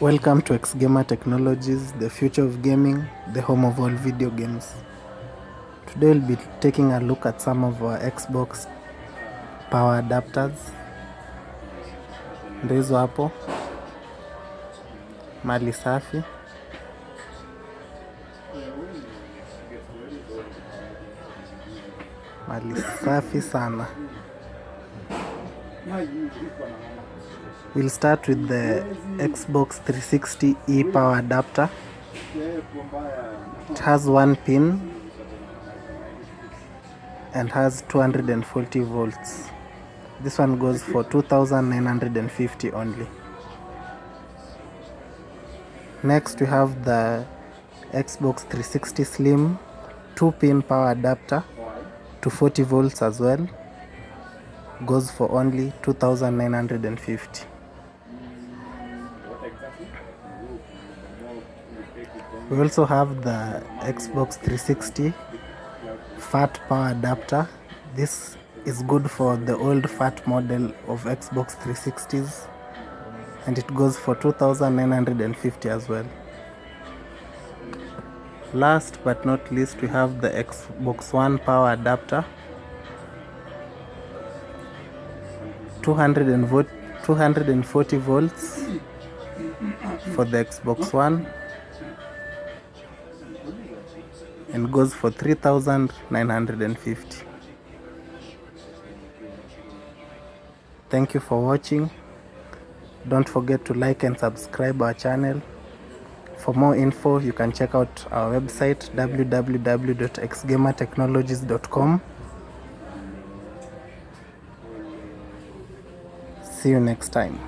Welcome to XGamer Technologies, the future of gaming, the home of all video games. Today we'll be taking a look at some of our Xbox power adapters. Ndio hizo hapo, mali safi. Mali safi sana. We'll start with the Xbox 360 power adapter. It has one pin and has 240 volts. This one goes for 2,950 only. Next we have the Xbox 360 Slim 2-pin power adapter to 40 volts as well. Goes for only 2,950. We also have the Xbox 360 fat power adapter. This is good for the old fat model of Xbox 360s and it goes for 2,950 as well. Last but not least, we have the Xbox One power adapter, 240 volts for the Xbox One and goes for 3,950. Thank you for watching. Don't forget to like and subscribe our channel. For more info, you can check out our website www.xgamertechnologies.com. See you next time.